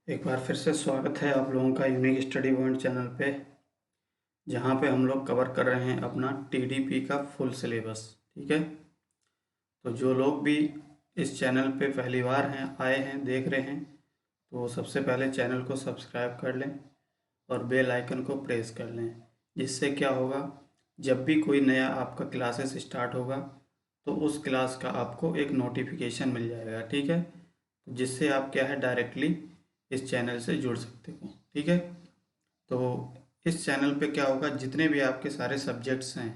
एक बार फिर से स्वागत है आप लोगों का यूनिक स्टडी पॉइंट चैनल पे, जहाँ पे हम लोग कवर कर रहे हैं अपना टीडीपी का फुल सिलेबस। ठीक है, तो जो लोग भी इस चैनल पे पहली बार हैं, आए हैं, देख रहे हैं, तो वो सबसे पहले चैनल को सब्सक्राइब कर लें और बेल आइकन को प्रेस कर लें। जिससे क्या होगा, जब भी कोई नया आपका क्लासेस स्टार्ट होगा तो उस क्लास का आपको एक नोटिफिकेशन मिल जाएगा। ठीक है, जिससे आप क्या है डायरेक्टली इस चैनल से जुड़ सकते हो। ठीक है, तो इस चैनल पे क्या होगा, जितने भी आपके सारे सब्जेक्ट्स हैं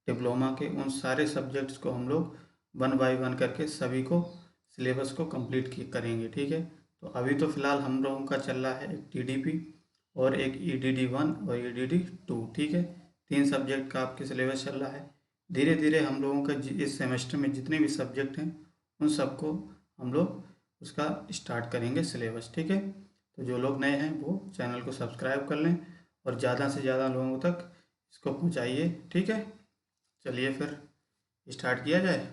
डिप्लोमा के, उन सारे सब्जेक्ट्स को हम लोग वन बाय वन करके सभी को सिलेबस को कंप्लीट करेंगे। ठीक है, तो अभी तो फ़िलहाल हम लोगों का चल रहा है एक टीडीपी और एक ईडीडी 1 और ईडीडी 2। ठीक है, 3 सब्जेक्ट का आपके सिलेबस चल रहा है। धीरे धीरे हम लोगों का इस सेमेस्टर में जितने भी सब्जेक्ट हैं उन सबको हम लोग उसका स्टार्ट करेंगे सिलेबस। ठीक है, तो जो लोग नए हैं वो चैनल को सब्सक्राइब कर लें और ज़्यादा से ज़्यादा लोगों तक इसको पहुंचाइए। ठीक है, चलिए फिर स्टार्ट किया जाए।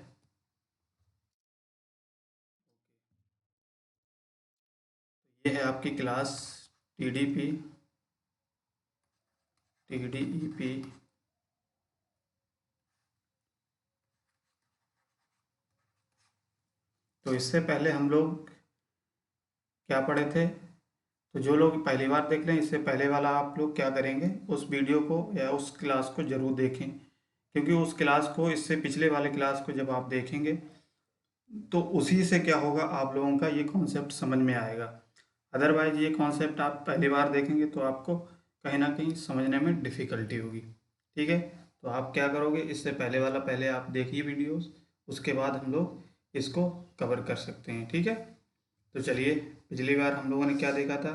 ये है आपकी क्लास टीडीपी टीडीईपी। तो इससे पहले हम लोग क्या पढ़े थे, तो जो लोग पहली बार देख रहे हैं इससे पहले वाला आप लोग क्या करेंगे, उस वीडियो को या उस क्लास को ज़रूर देखें, क्योंकि उस क्लास को इससे पिछले वाले क्लास को जब आप देखेंगे तो उसी से क्या होगा, आप लोगों का ये कॉन्सेप्ट समझ में आएगा। अदरवाइज ये कॉन्सेप्ट आप पहली बार देखेंगे तो आपको कहीं ना कहीं समझने में डिफ़िकल्टी होगी। ठीक है, तो आप क्या करोगे, इससे पहले वाला पहले आप देखिए वीडियोस, उसके बाद हम लोग इसको कवर कर सकते हैं। ठीक है, तो चलिए, पिछली बार हम लोगों ने क्या देखा था,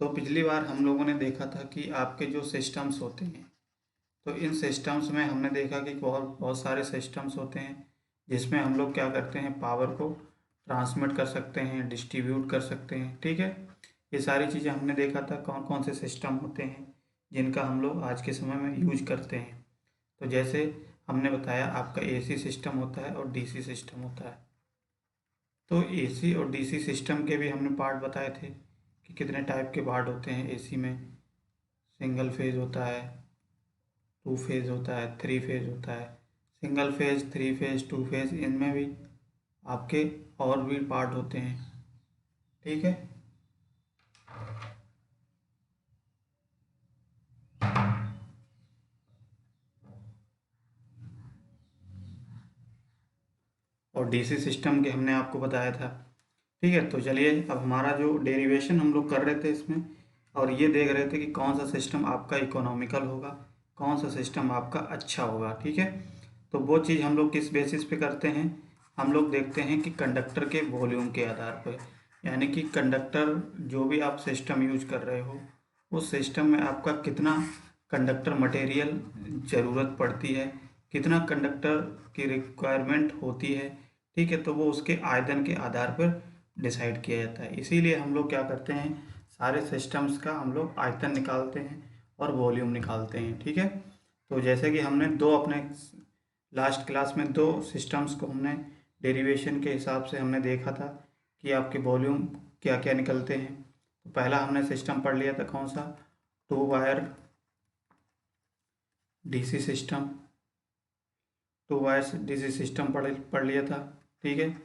तो पिछली बार हम लोगों ने देखा था कि आपके जो सिस्टम्स होते हैं, तो इन सिस्टम्स में हमने देखा कि बहुत बहुत सारे सिस्टम्स होते हैं जिसमें हम लोग क्या करते हैं, पावर को ट्रांसमिट कर सकते हैं, डिस्ट्रीब्यूट कर सकते हैं। ठीक है, ये सारी चीज़ें हमने देखा था कौन कौन से सिस्टम होते हैं जिनका हम लोग आज के समय में यूज करते हैं। तो जैसे हमने बताया आपका एसी सिस्टम होता है और डीसी सिस्टम होता है। तो एसी और डीसी सिस्टम के भी हमने पार्ट बताए थे कि कितने टाइप के पार्ट होते हैं। एसी में सिंगल फेज होता है, टू फेज होता है, थ्री फेज होता है। Single phase, three phase, two phase, इनमें भी आपके और भी पार्ट होते हैं। ठीक है, और डीसी सिस्टम के हमने आपको बताया था। ठीक है, तो चलिए अब हमारा जो डेरिवेशन हम लोग कर रहे थे इसमें, और ये देख रहे थे कि कौन सा सिस्टम आपका इकोनॉमिकल होगा, कौन सा सिस्टम आपका अच्छा होगा। ठीक है, तो वो चीज़ हम लोग किस बेसिस पे करते हैं, हम लोग देखते हैं कि कंडक्टर के वॉल्यूम के आधार पर, यानी कि कंडक्टर जो भी आप सिस्टम यूज कर रहे हो उस सिस्टम में आपका कितना कंडक्टर मटेरियल ज़रूरत पड़ती है, कितना कंडक्टर की रिक्वायरमेंट होती है। ठीक है, तो वो उसके आयतन के आधार पर डिसाइड किया जाता है। इसीलिए हम लोग क्या करते हैं, सारे सिस्टम्स का हम लोग आयतन निकालते हैं और वॉल्यूम निकालते हैं। ठीक है, तो जैसे कि हमने दो अपने लास्ट क्लास में दो सिस्टम्स को हमने डेरिवेशन के हिसाब से हमने देखा था कि आपके वॉल्यूम क्या क्या निकलते हैं। तो पहला हमने सिस्टम पढ़ लिया था कौन सा, two wire DC system, two wire DC system पढ़ लिया था। ठीक है,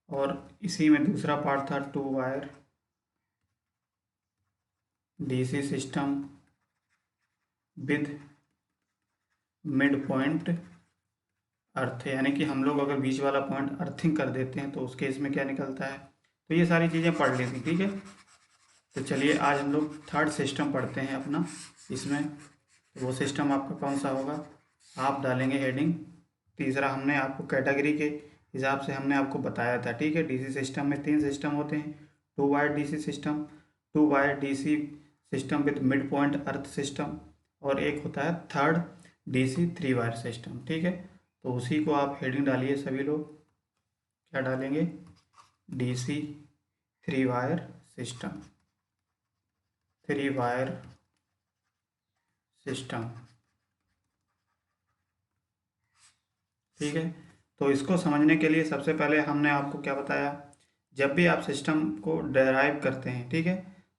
और इसी में दूसरा पार्ट था two wire DC system with mid point earth, यानी कि हम लोग अगर बीच वाला पॉइंट अर्थिंग कर देते हैं तो उस केस में क्या निकलता है। तो ये सारी चीज़ें पढ़ ली थी। ठीक है, तो चलिए आज हम लोग थर्ड सिस्टम पढ़ते हैं अपना इसमें। तो वो सिस्टम आपका कौन सा होगा, आप डालेंगे हेडिंग तीसरा। हमने आपको कैटेगरी के हिसाब से हमने आपको बताया था। ठीक है, डीसी सिस्टम में 3 सिस्टम होते हैं, two wire DC system, two wire DC system with mid point earth system, और एक होता है third DC three wire system. ठीक है, तो उसी को आप हेडिंग डालिए सभी लोग। क्या डालेंगे, DC three wire system, three wire system. ठीक है, तो इसको समझने के लिए सबसे पहले हमने आपको क्या बताया, जब भी आप सिस्टम को डेराइव करते हैं, ठीक है,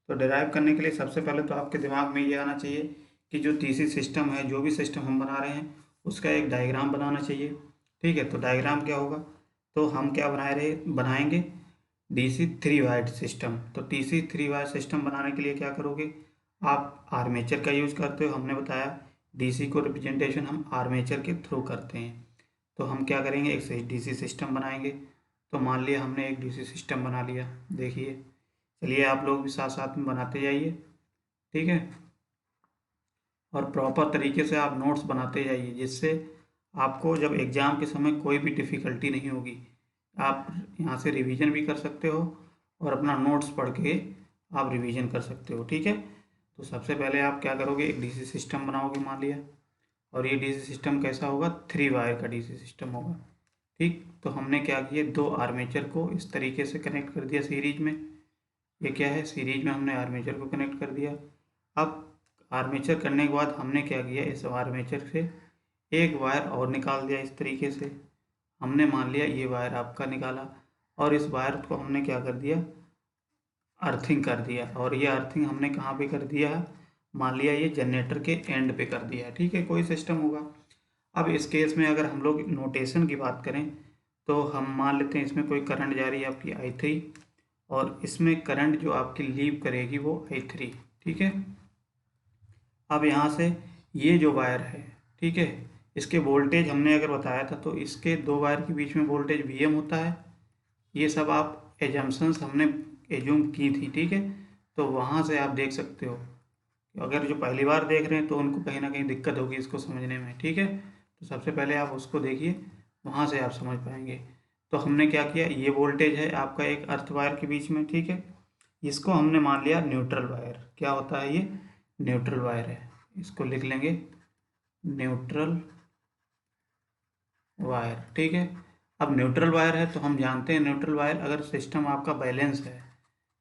तो डिराइव करने के लिए सबसे पहले तो आपके दिमाग में ये आना चाहिए कि जो डीसी सिस्टम है, जो भी सिस्टम हम बना रहे हैं उसका एक डायग्राम बनाना चाहिए। ठीक है, तो डायग्राम क्या होगा, तो हम क्या बनाएंगे डीसी थ्री वायर सिस्टम। तो डीसी थ्री वायर सिस्टम बनाने के लिए क्या करोगे, आप आर्मेचर का यूज करते हो। हमने बताया डीसी को रिप्रेजेंटेशन हम आर्मेचर के थ्रू करते हैं। तो हम क्या करेंगे, एक डीसी सिस्टम बनाएंगे। तो मान लिया हमने एक डीसी सिस्टम बना लिया, देखिए। चलिए आप लोग भी साथ साथ में बनाते जाइए, ठीक है। और प्रॉपर तरीके से आप नोट्स बनाते जाइए, जिससे आपको जब एग्ज़ाम के समय कोई भी डिफ़िकल्टी नहीं होगी। आप यहाँ से रिवीजन भी कर सकते हो और अपना नोट्स पढ़ के आप रिवीजन कर सकते हो, ठीक है। तो सबसे पहले आप क्या करोगे, एक डीसी सिस्टम बनाओगे मान लिया। और ये डीसी सिस्टम कैसा होगा, थ्री वायर का डीसी सिस्टम होगा, ठीक। तो हमने क्या किया, दो आर्मेचर को इस तरीके से कनेक्ट कर दिया सीरीज में। ये क्या है, सीरीज में हमने आर्मेचर को कनेक्ट कर दिया। अब आर्मेचर करने के बाद हमने क्या किया, इस आर्मेचर से एक वायर और निकाल दिया इस तरीके से। हमने मान लिया ये वायर आपका निकाला, और इस वायर को हमने क्या कर दिया, अर्थिंग कर दिया। और ये अर्थिंग हमने कहाँ पे कर दिया है, मान लिया ये जनरेटर के एंड पे कर दिया, ठीक है। कोई सिस्टम होगा। अब इस केस में अगर हम लोग नोटेशन की बात करें, तो हम मान लेते हैं इसमें कोई करंट जा रही है आपकी I3, और इसमें करंट जो आपकी लीव करेगी वो I3, ठीक है। अब यहाँ से ये जो वायर है, ठीक है, इसके वोल्टेज हमने अगर बताया था, तो इसके दो वायर के बीच में वोल्टेज Vm होता है। ये सब आप एजम्पन्स हमने एज्यूम की थी, ठीक है। तो वहाँ से आप देख सकते हो, अगर जो पहली बार देख रहे हैं तो उनको कहीं ना कहीं दिक्कत होगी इसको समझने में, ठीक है। तो सबसे पहले आप उसको देखिए, वहाँ से आप समझ पाएंगे। तो हमने क्या किया, ये वोल्टेज है आपका एक अर्थ वायर के बीच में, ठीक है। इसको हमने मान लिया न्यूट्रल वायर। क्या होता है ये, न्यूट्रल वायर है। इसको लिख लेंगे न्यूट्रल वायर, ठीक है। अब न्यूट्रल वायर है तो हम जानते हैं न्यूट्रल वायर अगर सिस्टम आपका बैलेंस है,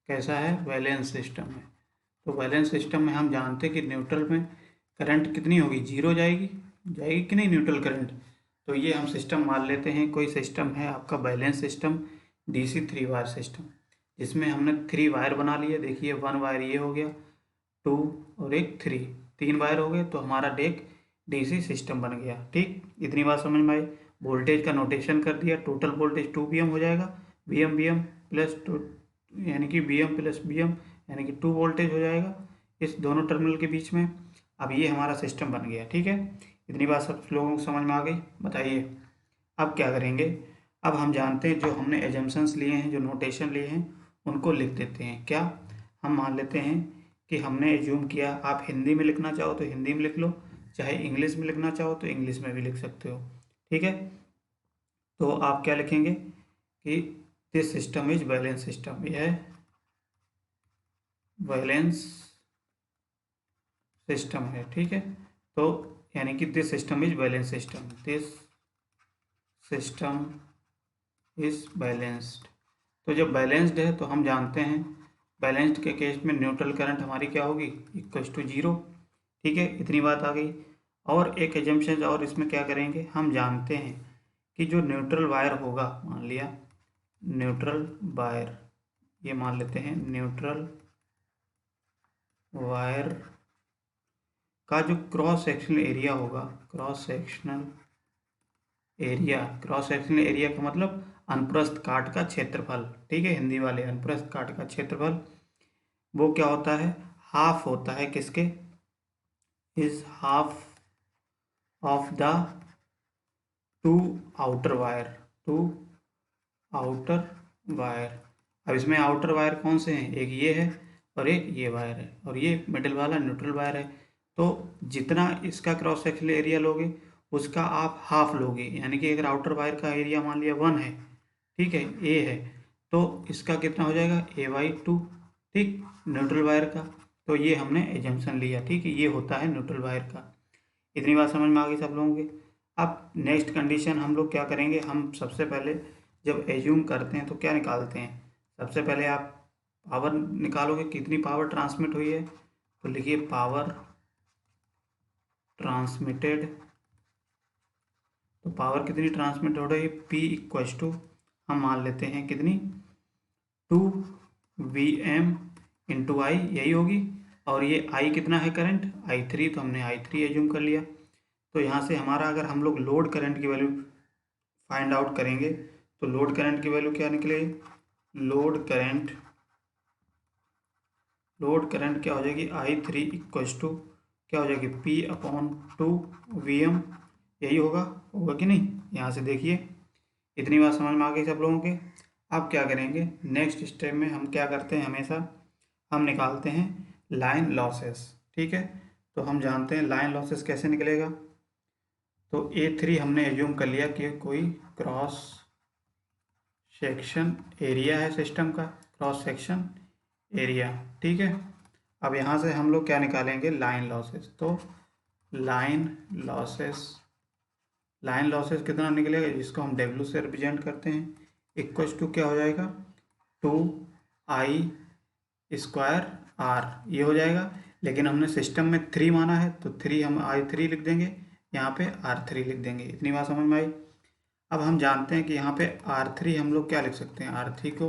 कैसा है, बैलेंस सिस्टम है, तो बैलेंस सिस्टम में हम जानते हैं कि न्यूट्रल में करंट कितनी होगी, जीरो जाएगी, जाएगी कि नहीं न्यूट्रल करंट। तो ये हम सिस्टम मान लेते हैं, कोई सिस्टम है आपका balance system, DC three wire system, जिसमें हमने थ्री वायर बना लिए। देखिए वन वायर ये हो गया, टू और एक थ्री, तीन वायर हो गए, तो हमारा डेक डीसी सिस्टम बन गया, ठीक। इतनी बात समझ में आई। वोल्टेज का नोटेशन कर दिया, टोटल वोल्टेज 2 Vm हो जाएगा, Vm प्लस टू, यानी कि Vm प्लस Vm यानी कि 2 वोल्टेज हो जाएगा इस दोनों टर्मिनल के बीच में। अब ये हमारा सिस्टम बन गया, ठीक है। इतनी बात सब लोगों को समझ में आ गई, बताइए अब क्या करेंगे। अब हम जानते हैं जो हमने एजम्पन्स लिए हैं, जो नोटेशन लिए हैं, उनको लिख देते हैं। क्या, हम मान लेते हैं कि हमने एज्यूम किया, आप हिंदी में लिखना चाहो तो हिंदी में लिख लो, चाहे इंग्लिश में लिखना चाहो तो इंग्लिश में भी लिख सकते हो, ठीक है। तो आप क्या लिखेंगे कि this system is balance system, यह बैलेंस सिस्टम है, ठीक है। तो यानी कि this system is balance system, this system is balanced. तो जब बैलेंस्ड है तो हम जानते हैं बैलेंस्ड के केस में न्यूट्रल करंट हमारी क्या होगी, इक्वल्स टू जीरो, ठीक है। इतनी बात आ गई। और एक एजम्पशन और इसमें क्या करेंगे, हम जानते हैं कि जो न्यूट्रल वायर होगा, मान लिया न्यूट्रल वायर, ये मान लेते हैं न्यूट्रल वायर का जो क्रॉस सेक्शनल एरिया होगा, क्रॉस सेक्शनल एरिया का मतलब अनुप्रस्थ काट का क्षेत्रफल, ठीक है। हिंदी वाले अनुप्रस्थ काट का क्षेत्रफल वो क्या होता है, हाफ होता है, किसके, is half of the two outer wire, two outer wire. अब इसमें आउटर वायर कौन से हैं, एक ये है और एक ये वायर है, और ये मिडिल वाला न्यूट्रल वायर है। तो जितना इसका क्रॉस सेक्शनल एरिया लोगे उसका आप हाफ लोगे, यानी कि अगर आउटर वायर का एरिया मान लिया 1 है, ठीक है, ए है, तो इसका कितना हो जाएगा, A/2, ठीक, न्यूट्रल वायर का। तो ये हमने एजम्पशन लिया, ठीक है, ये होता है न्यूट्रल वायर का। इतनी बात समझ में आ गई सब लोगों के। अब नेक्स्ट कंडीशन हम लोग क्या करेंगे, हम सबसे पहले जब एज्यूम करते हैं तो क्या निकालते हैं, सबसे पहले आप पावर निकालोगे, कितनी पावर ट्रांसमिट हुई है। तो लिखिए पावर ट्रांसमिटेड। तो पावर कितनी ट्रांसमिट हो रही है, P इक्वल्स टू, हम मान लेते हैं कितनी, 2 Vm इंटू आई, यही होगी। और ये आई कितना है करंट, I3, तो हमने I3 एज्यूम कर लिया। तो यहाँ से हमारा अगर हम लोग लोड करंट की वैल्यू फाइंड आउट करेंगे तो लोड करंट की वैल्यू क्या निकलेगी, लोड करंट क्या हो जाएगी, I3 इक्वल्स टू क्या हो जाएगी, P/2 VM। यही होगा कि नहीं। यहाँ से देखिए इतनी बात समझ में आ गई सब लोगों के। अब क्या करेंगे, नेक्स्ट स्टेप में हम क्या करते हैं, हमेशा हम निकालते हैं लाइन लॉसेस। ठीक है, तो हम जानते हैं लाइन लॉसेस कैसे निकलेगा। तो A3 हमने एज्यूम कर लिया कि कोई क्रॉस सेक्शन एरिया है सिस्टम का, क्रॉस सेक्शन एरिया। ठीक है, अब यहाँ से हम लोग क्या निकालेंगे, लाइन लॉसेस। तो लाइन लॉसेस कितना निकलेगा, जिसको हम W से रिप्रेजेंट करते हैं, इक्वल्स टू क्या हो जाएगा, 2I स्क्वायर R, ये हो जाएगा। लेकिन हमने सिस्टम में 3 माना है तो 3 हम I3 लिख देंगे, यहाँ पे R3 लिख देंगे। इतनी बात समझ में आई। अब हम जानते हैं कि यहाँ पे R3 हम लोग क्या लिख सकते हैं, R3 को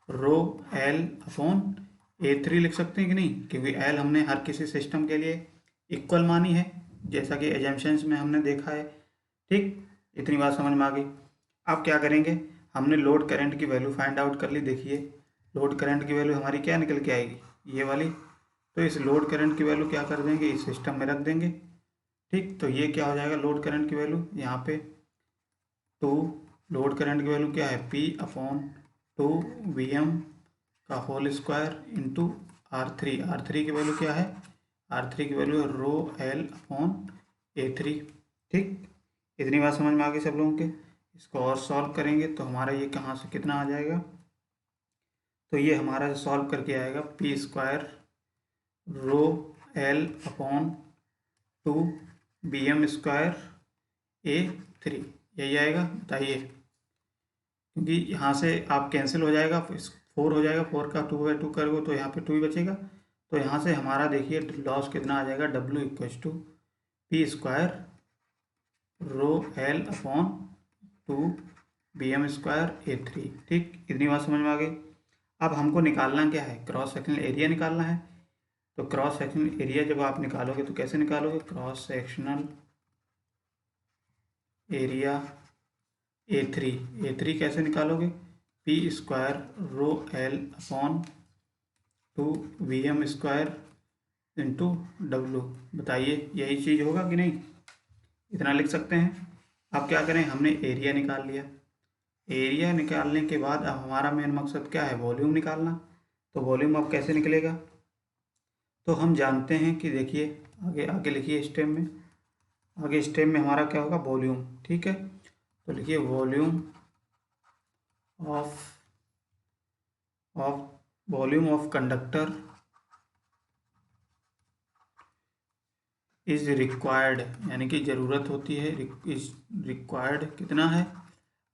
रो L/A3 लिख सकते हैं कि नहीं, क्योंकि L हमने हर किसी सिस्टम के लिए इक्वल मानी है, जैसा कि एजम्पशंस में हमने देखा है। ठीक, इतनी बात समझ में आ गई। अब क्या करेंगे, हमने लोड करंट की वैल्यू फाइंड आउट कर ली। देखिए लोड करंट की वैल्यू हमारी क्या निकल के आएगी, ये वाली। तो इस लोड करंट की वैल्यू क्या कर देंगे, इस सिस्टम में रख देंगे। ठीक, तो ये क्या हो जाएगा, लोड करंट की वैल्यू यहाँ पे 2, लोड करंट की वैल्यू क्या है, P/2 VM का होल स्क्वायर इंटू R3 की वैल्यू क्या है, R3 की वैल्यू है रो L/A3। ठीक, इतनी बात समझ में आ गई सब लोगों के। इसको और सॉल्व करेंगे तो हमारा ये कहाँ से कितना आ जाएगा, तो ये हमारा सॉल्व करके आएगा P² रो L/2 VM² यही आएगा। बताइए, क्योंकि यहाँ से आप कैंसिल हो जाएगा, 4 हो जाएगा, 4 का 2/2 करोगे तो यहाँ पे 2 ही बचेगा। तो यहाँ से हमारा देखिए लॉस कितना आ जाएगा, W equals to P² row L/2 VM²A3। ठीक, इतनी बात समझ में आ गई। अब हमको निकालना क्या है, क्रॉस सेक्शनल एरिया निकालना है। तो क्रॉस सेक्शनल एरिया जब आप निकालोगे तो कैसे निकालोगे, क्रॉस सेक्शनल एरिया A3 कैसे निकालोगे, P² रो L/2 VM² इंटू W। बताइए यही चीज़ होगा कि नहीं, इतना लिख सकते हैं। अब क्या करें, हमने एरिया निकाल लिया। एरिया निकालने के बाद अब हमारा मेन मकसद क्या है, वॉल्यूम निकालना। तो वॉल्यूम अब कैसे निकलेगा, तो हम जानते हैं कि देखिए आगे आगे लिखिए स्टेप में, आगे स्टेप में हमारा क्या होगा, वॉल्यूम। ठीक है, तो लिखिए volume of conductor is required, यानी कि ज़रूरत होती है, इज रिक्वायर्ड कितना है।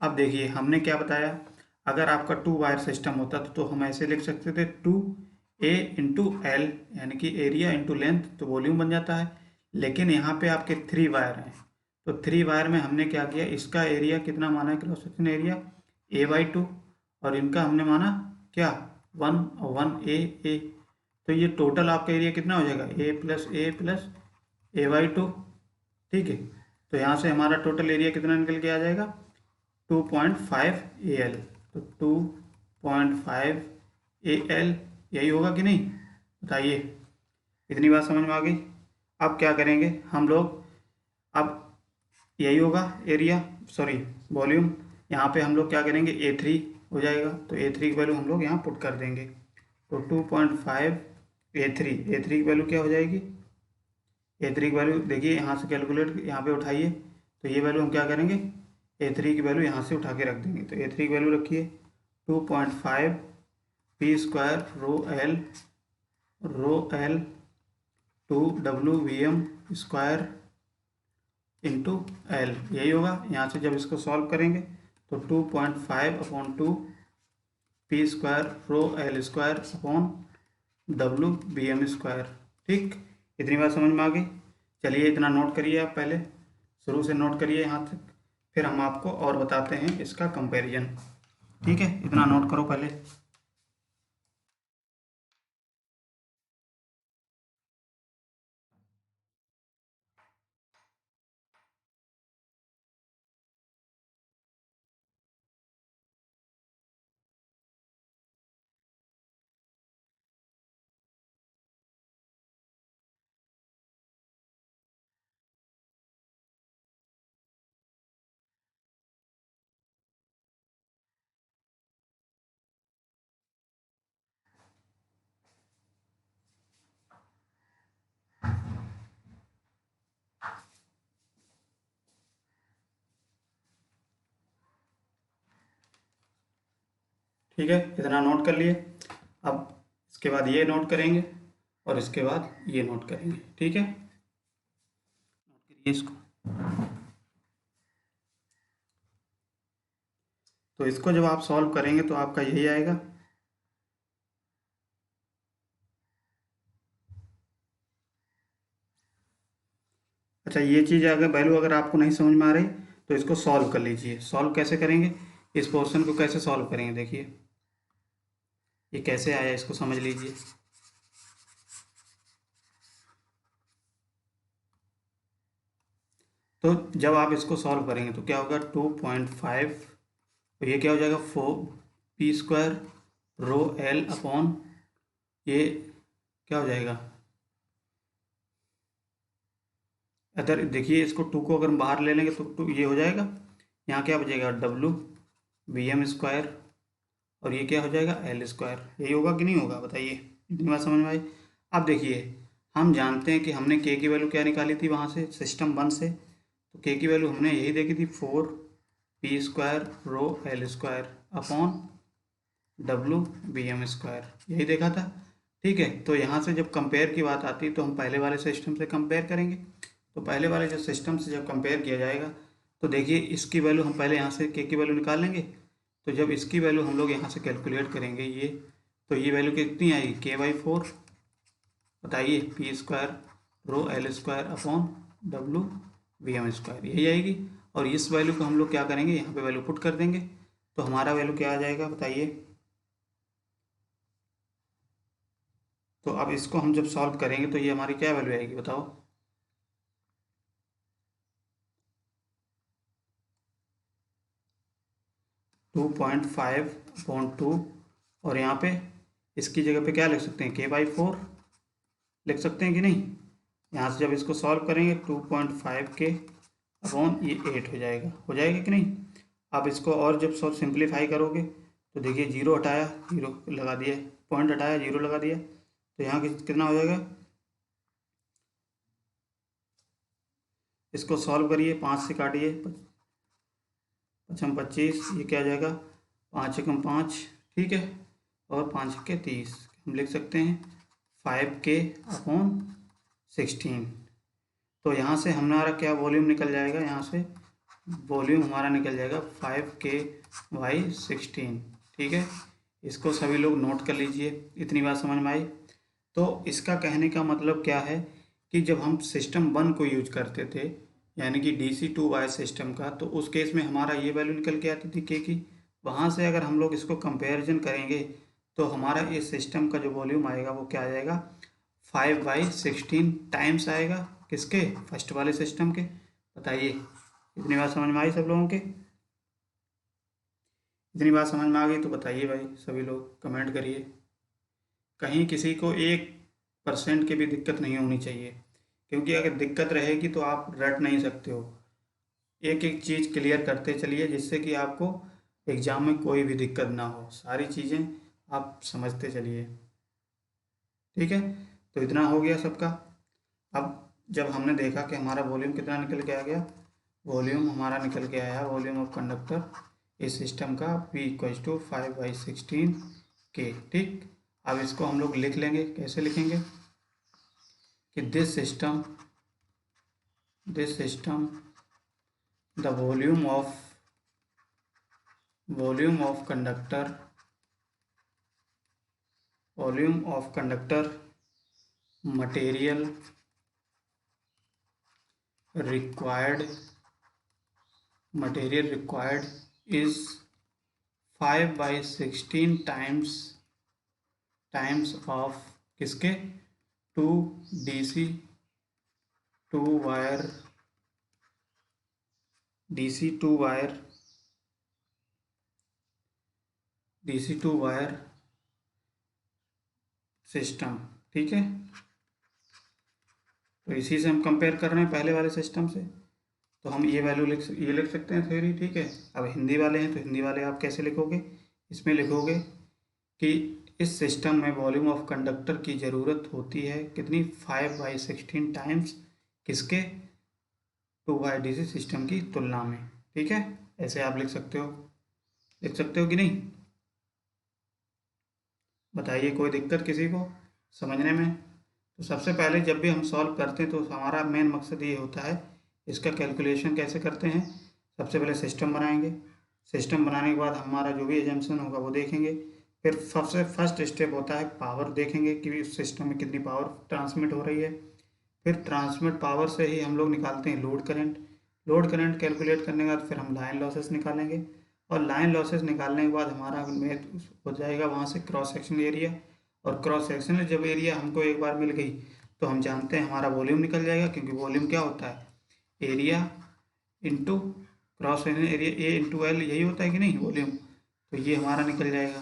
अब देखिए हमने क्या बताया, अगर आपका 2 वायर सिस्टम होता तो हम ऐसे लिख सकते थे 2A इंटू L, यानी कि एरिया इंटू लेंथ, तो वॉल्यूम बन जाता है। लेकिन यहाँ पे आपके 3 वायर हैं, तो 3 वायर में हमने क्या किया, इसका एरिया कितना माना है, क्रॉस सेक्शन एरिया A/2, और इनका हमने माना क्या 1 और 1A। तो ये टोटल आपका एरिया कितना हो जाएगा, A+A+A/2। ठीक है, तो यहाँ से हमारा टोटल एरिया कितना निकल के आ जाएगा, 2.5 AL। तो 2.5 AL यही होगा कि नहीं, बताइए। इतनी बात समझ में आ गई। अब क्या करेंगे हम लोग, अब यही होगा एरिया, सॉरी वॉल्यूम। यहाँ पे हम लोग क्या करेंगे, A3 हो जाएगा, तो A3 की वैल्यू हम लोग यहाँ पुट कर देंगे। तो 2.5 A3 की वैल्यू क्या हो जाएगी, A3 की वैल्यू देखिए यहाँ से कैलकुलेट यहाँ पे उठाइए, तो ये वैल्यू हम क्या करेंगे, A3 की वैल्यू यहाँ से उठा के रख देंगे। तो A3 की वैल्यू रखिए 2.5 P² रो L/2 इंटू L, यही होगा। यहाँ से जब इसको सॉल्व करेंगे तो 2.5/2 P² रो L² ठीक, इतनी बात समझ में आ गई। चलिए इतना नोट करिए, आप पहले शुरू से नोट करिए यहाँ तक, फिर हम आपको और बताते हैं इसका कंपैरिजन। ठीक है, इतना नोट करो पहले। ठीक है, इतना नोट कर लिए। अब इसके बाद ये नोट करेंगे और इसके बाद ये नोट करेंगे। ठीक है, नोट करिए इसको। तो इसको जब आप सॉल्व करेंगे तो आपका यही आएगा। अच्छा, ये चीज़ अगर वैल्यू अगर आपको नहीं समझ में आ रही तो इसको सॉल्व कर लीजिए। सॉल्व कैसे करेंगे, इस पोर्शन को कैसे सॉल्व करेंगे, देखिए ये कैसे आया, इसको समझ लीजिए। तो जब आप इसको सॉल्व करेंगे तो क्या होगा, 2.5, तो ये क्या हो जाएगा, 4p² रो एल अपॉन, ये क्या हो जाएगा, अगर देखिए इसको 2 को अगर हम बाहर ले लेंगे तो 2 ये हो जाएगा, यहाँ क्या बचेगा, WVm², और ये क्या हो जाएगा, L²। यही होगा कि नहीं होगा, बताइए, इतनी बात समझ में आई। अब देखिए, हम जानते हैं कि हमने के की वैल्यू क्या निकाली थी वहाँ से, सिस्टम 1 से, तो के की वैल्यू हमने यही देखी थी, 4p² रो L² अपॉन WVm², यही देखा था। ठीक है, तो यहाँ से जब कंपेयर की बात आती है तो हम पहले वाले सिस्टम से कंपेयर करेंगे। तो पहले वाले जो सिस्टम से जब कंपेयर किया जाएगा तो देखिए इसकी वैल्यू हम पहले यहाँ से के की वैल्यू निकाल लेंगे। तो जब इसकी वैल्यू हम लोग यहाँ से कैलकुलेट करेंगे ये, तो ये वैल्यू कितनी आएगी, k/4, बताइए, p² रो L² अपॉन WVm², यही आएगी। और इस वैल्यू को हम लोग क्या करेंगे, यहाँ पे वैल्यू पुट कर देंगे, तो हमारा वैल्यू क्या आ जाएगा, बताइए। तो अब इसको हम जब सॉल्व करेंगे तो ये हमारी क्या वैल्यू आएगी, बताओ। 2.5/2, और यहाँ पे इसकी जगह पे क्या लिख सकते हैं, k/4 लिख सकते हैं कि नहीं। यहाँ से जब इसको सॉल्व करेंगे 2.5k अपॉन ये 8 हो जाएगा कि नहीं। अब इसको और जब सॉल्व सिंप्लीफाई करोगे तो देखिए, जीरो हटाया, जीरो लगा दिया, पॉइंट हटाया, जीरो लगा दिया, तो यहाँ कितना हो जाएगा, इसको सॉल्व करिए, 5 से काटिए, 5×25, ये क्या आ जाएगा, 5×1=5, ठीक है, और 5×1=30, हम लिख सकते हैं 5k/16। तो यहाँ से हमारा क्या वॉल्यूम निकल जाएगा, यहाँ से वॉल्यूम हमारा निकल जाएगा 5k/16। ठीक है, इसको सभी लोग नोट कर लीजिए, इतनी बात समझ में आई। तो इसका कहने का मतलब क्या है कि जब हम सिस्टम 1 को यूज करते थे, यानी कि DC2 सिस्टम का, तो उस केस में हमारा ये वैल्यू निकल के आती थी के की। वहाँ से अगर हम लोग इसको कंपैरिजन करेंगे तो हमारा इस सिस्टम का जो वॉल्यूम आएगा वो क्या आ जाएगा, 5/16 टाइम्स आएगा, किसके, फर्स्ट वाले सिस्टम के, बताइए, इतनी बात समझ में आई सब लोगों के। इतनी बात समझ में आ गई तो बताइए भाई, सभी लोग कमेंट करिए, कहीं किसी को 1% की भी दिक्कत नहीं होनी चाहिए, क्योंकि अगर दिक्कत रहेगी तो आप रट नहीं सकते हो। एक एक चीज़ क्लियर करते चलिए जिससे कि आपको एग्ज़ाम में कोई भी दिक्कत ना हो, सारी चीज़ें आप समझते चलिए। ठीक है, तो इतना हो गया सबका। अब जब हमने देखा कि हमारा वॉल्यूम कितना निकल के आ गया, वॉल्यूम हमारा निकल के आया, वॉल्यूम ऑफ कंडक्टर इस सिस्टम का V = 5/16 K। ठीक, अब इसको हम लोग लिख लेंगे, कैसे लिखेंगे कि this system the volume of conductor material required is 5/16 times of किसके, 2 वायर DC2 वायर सिस्टम। ठीक है, तो इसी से हम कंपेयर कर रहे हैं पहले वाले सिस्टम से, तो हम ये वैल्यू लिख सकते हैं थ्योरी। ठीक है, अब हिंदी वाले हैं तो हिंदी वाले आप कैसे लिखोगे, इसमें लिखोगे कि इस सिस्टम में वॉल्यूम ऑफ कंडक्टर की ज़रूरत होती है कितनी, 5/16 टाइम्स किसके, 2 DC सिस्टम की तुलना में। ठीक है, ऐसे आप लिख सकते हो कि नहीं। बताइए कोई दिक्कत किसी को समझने में? तो सबसे पहले जब भी हम सॉल्व करते हैं तो हमारा मेन मकसद ये होता है, इसका कैलकुलेशन कैसे करते हैं। सबसे पहले सिस्टम बनाएंगे, सिस्टम बनाने के बाद हमारा जो भी एजम्पशन होगा वो देखेंगे। फिर सबसे फर्स्ट स्टेप होता है पावर देखेंगे कि उस सिस्टम में कितनी पावर ट्रांसमिट हो रही है। फिर ट्रांसमिट पावर से ही हम लोग निकालते हैं load current. Load current calculate करने के बाद फिर हम लाइन लॉसेस निकालेंगे, और लाइन लॉसेस निकालने के बाद हमारा मेथ हो जाएगा वहाँ से क्रॉस सेक्शनल एरिया। और क्रॉस सेक्शनल जब एरिया हमको एक बार मिल गई तो हम जानते हैं हमारा वॉल्यूम निकल जाएगा, क्योंकि वॉल्यूम क्या होता है, area into cross sectional area, A into L, यही होता है कि नहीं वॉल्यूम। तो ये हमारा निकल जाएगा।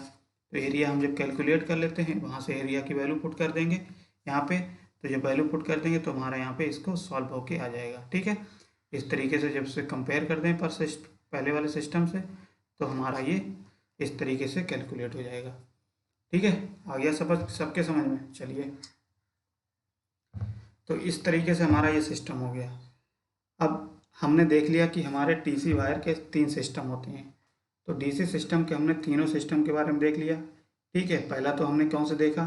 तो एरिया हम जब कैलकुलेट कर लेते हैं वहाँ से एरिया की वैल्यू पुट कर देंगे यहाँ पे। तो जब वैल्यू पुट कर देंगे तो हमारा यहाँ पे इसको सॉल्व होके आ जाएगा। ठीक है, इस तरीके से जब से कंपेयर कर दें पहले वाले सिस्टम से तो हमारा ये इस तरीके से कैलकुलेट हो जाएगा। ठीक है, आ गया सबके समझ में? चलिए, तो इस तरीके से हमारा ये सिस्टम हो गया। अब हमने देख लिया कि हमारे टीसी वायर के 3 सिस्टम होते हैं। तो डीसी सिस्टम के हमने तीनों सिस्टम के बारे में देख लिया। ठीक है, पहला तो हमने कौन सा देखा,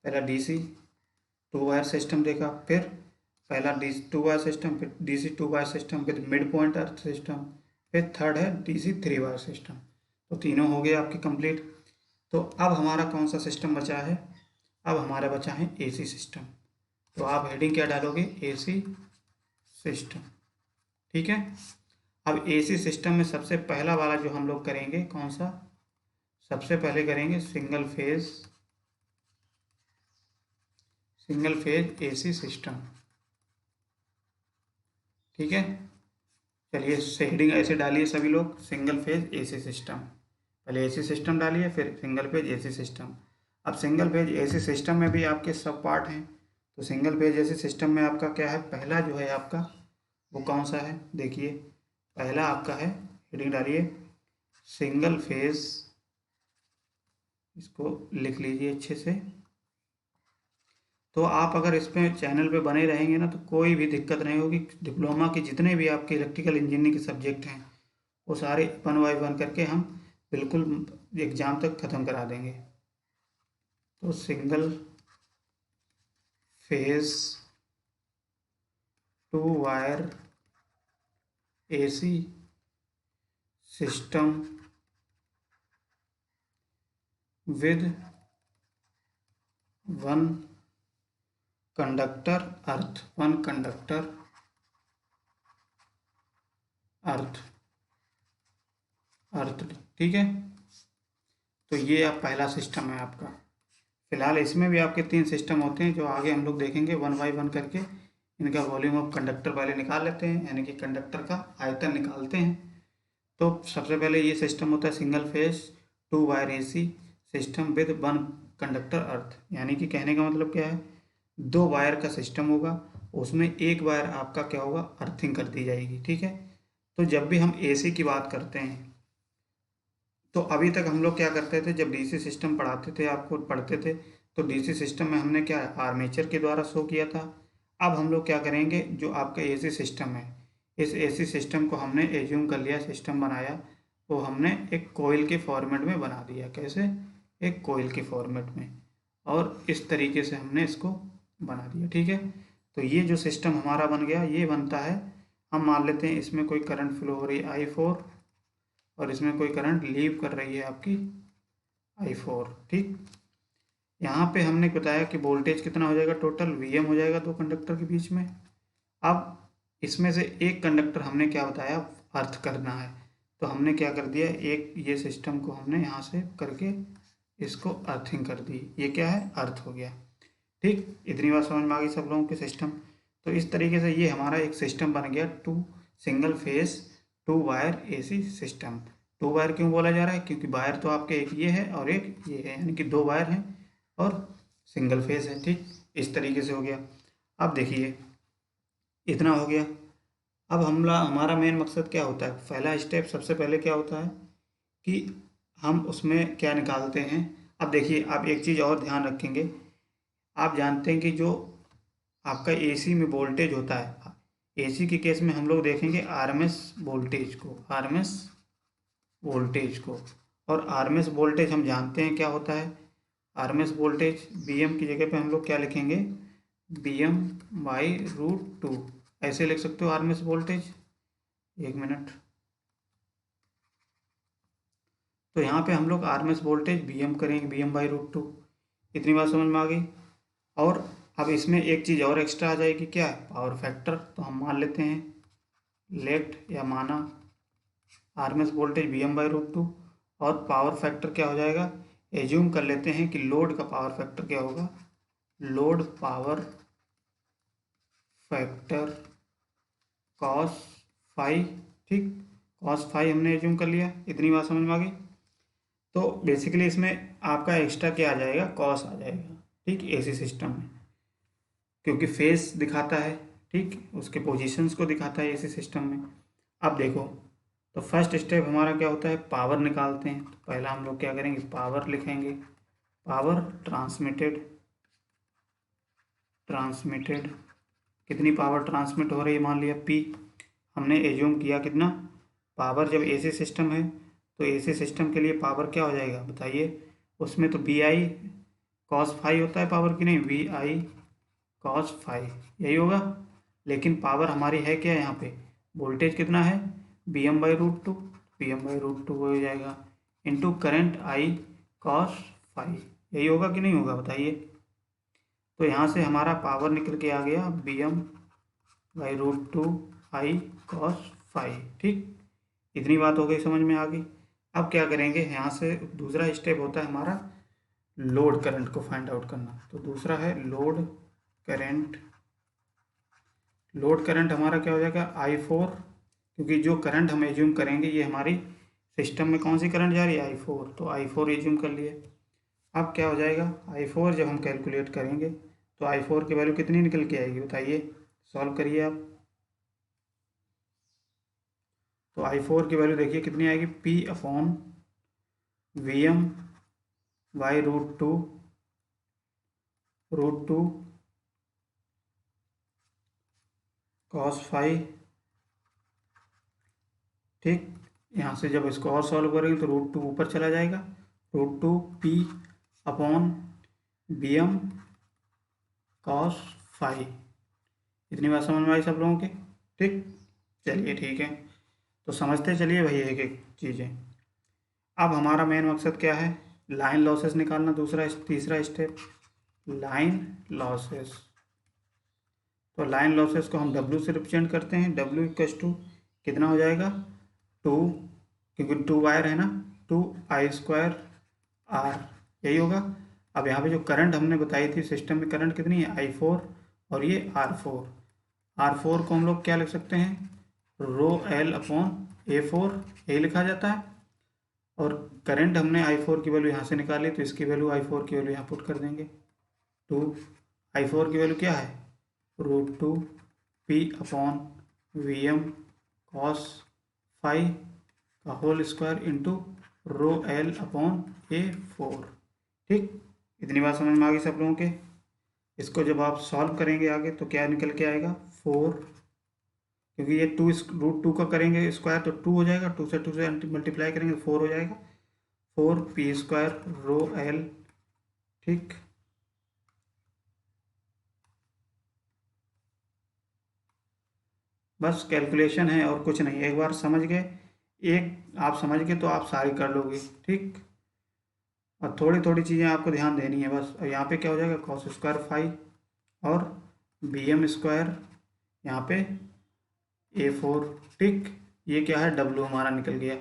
पहला डीसी 2 वायर सिस्टम देखा, फिर पहला डीसी 2 वायर सिस्टम, फिर डीसी 2 वायर सिस्टम, फिर मिड पॉइंट अर्थ सिस्टम, फिर थर्ड है डीसी 3 वायर सिस्टम। तो तीनों हो गए आपके कंप्लीट। तो अब हमारा कौन सा सिस्टम बचा है, अब हमारा बचा है एसी सिस्टम। तो आप हेडिंग क्या डालोगे, एसी सिस्टम। ठीक है, अब एसी सिस्टम में सबसे पहला वाला जो हम लोग करेंगे कौन सा, सबसे पहले करेंगे सिंगल फेज एसी सिस्टम। ठीक है, चलिए हेडिंग ऐसे डालिए सभी लोग, सिंगल फेज एसी सिस्टम। पहले एसी सिस्टम डालिए, फिर सिंगल फेज एसी सिस्टम। अब सिंगल फेज एसी सिस्टम में भी आपके सब पार्ट हैं। तो सिंगल फेज एसी सिस्टम में आपका क्या है, पहला जो है आपका वो कौन सा है, देखिए पहला आपका है, हेडिंग डालिए सिंगल फेज, इसको लिख लीजिए अच्छे से। तो आप अगर इसमें चैनल पे बने रहेंगे ना तो कोई भी दिक्कत नहीं होगी। डिप्लोमा के जितने भी आपके इलेक्ट्रिकल इंजीनियरिंग के सब्जेक्ट हैं वो सारे 1 बाय 1 करके हम बिल्कुल एग्ज़ाम तक ख़त्म करा देंगे। तो single phase 2 wire AC system with 1 conductor earth. ठीक है, तो ये आप पहला सिस्टम है आपका। फिलहाल इसमें भी आपके 3 सिस्टम होते हैं जो आगे हम लोग देखेंगे 1 बाय 1 करके। इनका वॉल्यूम ऑफ कंडक्टर पहले निकाल लेते हैं, यानी कि कंडक्टर का आयतन निकालते हैं। तो सबसे पहले ये सिस्टम होता है single phase 2 wire AC system with 1 conductor earth. यानी कि कहने का मतलब क्या है, 2 वायर का सिस्टम होगा, उसमें एक वायर आपका क्या होगा, अर्थिंग कर दी जाएगी। ठीक है, तो जब भी हम एसी की बात करते हैं तो अभी तक हम लोग क्या करते थे, जब डीसी सिस्टम पढ़ाते थे, आपको पढ़ते थे, तो डीसी सिस्टम में हमने क्या आर्मेचर के द्वारा शो किया था। अब हम लोग क्या करेंगे, जो आपका एसी सिस्टम है, इस एसी सिस्टम को हमने एज्यूम कर लिया, सिस्टम बनाया, वो हमने एक कोयल के फॉर्मेट में बना दिया। कैसे, एक कोयल के फॉर्मेट में, और इस तरीके से हमने इसको बना दिया। ठीक है, तो ये जो सिस्टम हमारा बन गया, ये बनता है, हम मान लेते हैं इसमें कोई करंट फ्लो हो रही है I4, और इसमें कोई करंट लीव कर रही है आपकी I4। ठीक, यहाँ पे हमने बताया कि वोल्टेज कितना हो जाएगा, टोटल Vm हो जाएगा 2 कंडक्टर के बीच में। अब इसमें से एक कंडक्टर हमने क्या बताया, अर्थ करना है, तो हमने क्या कर दिया, एक ये सिस्टम को हमने यहाँ से करके इसको अर्थिंग कर दी, ये क्या है, अर्थ हो गया। ठीक, इतनी बात समझ में आ गई सब लोगों के सिस्टम। तो इस तरीके से ये हमारा एक सिस्टम बन गया, single phase 2 wire AC system. 2 wire क्यों बोला जा रहा है, क्योंकि वायर तो आपके एक ये है और एक ये है, यानी कि 2 वायर हैं और सिंगल फेज है। ठीक, इस तरीके से हो गया। अब देखिए इतना हो गया। अब हमारा मेन मकसद क्या होता है, पहला स्टेप सबसे पहले क्या होता है कि हम उसमें क्या निकालते हैं। अब देखिए, आप एक चीज़ और ध्यान रखेंगे, आप जानते हैं कि जो आपका एसी में वोल्टेज होता है, एसी के केस में हम लोग देखेंगे आरएमएस वोल्टेज को, और आरएमएस वोल्टेज हम जानते हैं क्या होता है, आरएमएस वोल्टेज बीएम की जगह पे हम लोग क्या लिखेंगे, बीएम बाई रूट टू, ऐसे लिख सकते हो आरएमएस वोल्टेज। एक मिनट, तो यहाँ पे हम लोग आरएमएस वोल्टेज बीएम करेंगे, बीएम बाई रूट टू। इतनी बात समझ में आ गई। और अब इसमें एक चीज़ और एक्स्ट्रा आ जाएगी, क्या है, पावर फैक्टर। तो हम मान लेते हैं लेट या माना RMS voltage VM by root two, और पावर फैक्टर क्या हो जाएगा, एज्यूम कर लेते हैं कि लोड का पावर फैक्टर क्या होगा, load power factor cos phi. ठीक, कॉस फाई हमने एज्यूम कर लिया। इतनी बात समझ में आ गई। तो बेसिकली इसमें आपका एक्स्ट्रा क्या आ जाएगा, कॉस आ जाएगा। ठीक, एसी सिस्टम में, क्योंकि फेस दिखाता है, ठीक, उसके पोजीशंस को दिखाता है एसी सिस्टम में। अब देखो, तो फर्स्ट स्टेप हमारा क्या होता है, पावर निकालते हैं। तो पहला हम लोग क्या करेंगे, पावर लिखेंगे, पावर ट्रांसमिटेड, ट्रांसमिटेड कितनी पावर ट्रांसमिट हो रही है, मान लिया पी। हमने एज्यूम किया कितना, पावर जब एसी सिस्टम है तो एसी सिस्टम के लिए पावर क्या हो जाएगा बताइए, उसमें तो बी आई कॉस फाई होता है पावर की, नहीं, वी आई कॉस फाई, यही होगा। लेकिन पावर हमारी है क्या यहाँ पे, वोल्टेज कितना है, V M by root two, V M by root two हो जाएगा into current I cos phi, यही होगा कि नहीं होगा बताइए। तो यहाँ से हमारा पावर निकल के आ गया V M by root two I cos phi. ठीक, इतनी बात हो गई, समझ में आ गई। अब क्या करेंगे, यहाँ से दूसरा स्टेप होता है हमारा लोड करंट को फाइंड आउट करना। तो दूसरा है लोड करंट। लोड करंट हमारा क्या हो जाएगा, आई फोर, क्योंकि जो करंट हम एज्यूम करेंगे ये हमारी सिस्टम में कौन सी करंट जा रही है, आई फोर, तो आई फोर एज्यूम कर लिए। अब क्या हो जाएगा, आई फोर जब हम कैलकुलेट करेंगे तो आई फोर की वैल्यू कितनी निकल के आएगी बताइए, सॉल्व करिए आप। तो आई फोर की वैल्यू देखिए कितनी आएगी, P upon V M by root two, root two cos phi. ठीक, यहाँ से जब इसको और सॉल्व करेंगे तो रूट टू ऊपर चला जाएगा, root two P upon V M cos phi. इतनी बात समझ में आई सब लोगों के। ठीक, चलिए ठीक है, तो समझते चलिए भाई एक एक चीज़ें। अब हमारा मेन मकसद क्या है, लाइन लॉसेस निकालना, दूसरा तीसरा स्टेप लाइन लॉसेस। तो लाइन लॉसेस को हम डब्ल्यू से रिप्रेजेंट करते हैं, डब्ल्यू इक्वस टू कितना हो जाएगा, टू, क्योंकि टू वायर है ना, टू आई स्क्वायर आर, यही होगा। अब यहाँ पे जो करंट हमने बताई थी सिस्टम में, करंट कितनी है, आई फोर, और ये आर फोर। आर फोर को हम लोग क्या लिख सकते हैं, रो एल अपॉन ए फोर, यही लिखा जाता है। और करंट हमने आई फोर की वैल्यू यहाँ से निकाली, तो इसकी वैल्यू आई फोर की वैल्यू यहाँ पुट कर देंगे, टू, आई फोर की वैल्यू क्या है, root two P upon V M cos phi का whole square into rho L upon A four. ठीक, इतनी बात समझ में आ गई सब लोगों के। इसको जब आप सॉल्व करेंगे आगे तो क्या निकल के आएगा, फोर, क्योंकि ये टू रूट टू का करेंगे स्क्वायर तो टू हो जाएगा, टू से मल्टीप्लाई करेंगे तो फोर हो जाएगा, four P square rho L. ठीक, बस कैलकुलेशन है और कुछ नहीं, एक बार समझ गए, एक आप समझ गए तो आप सारी कर लोगे। ठीक, और थोड़ी थोड़ी चीज़ें आपको ध्यान देनी है बस। और यहाँ पे क्या हो जाएगा, कॉस स्क्वायर फाइव और बी एम स्क्वायर यहाँ पे ए फोर। ठीक, ये क्या है, डब्लू हमारा निकल गया।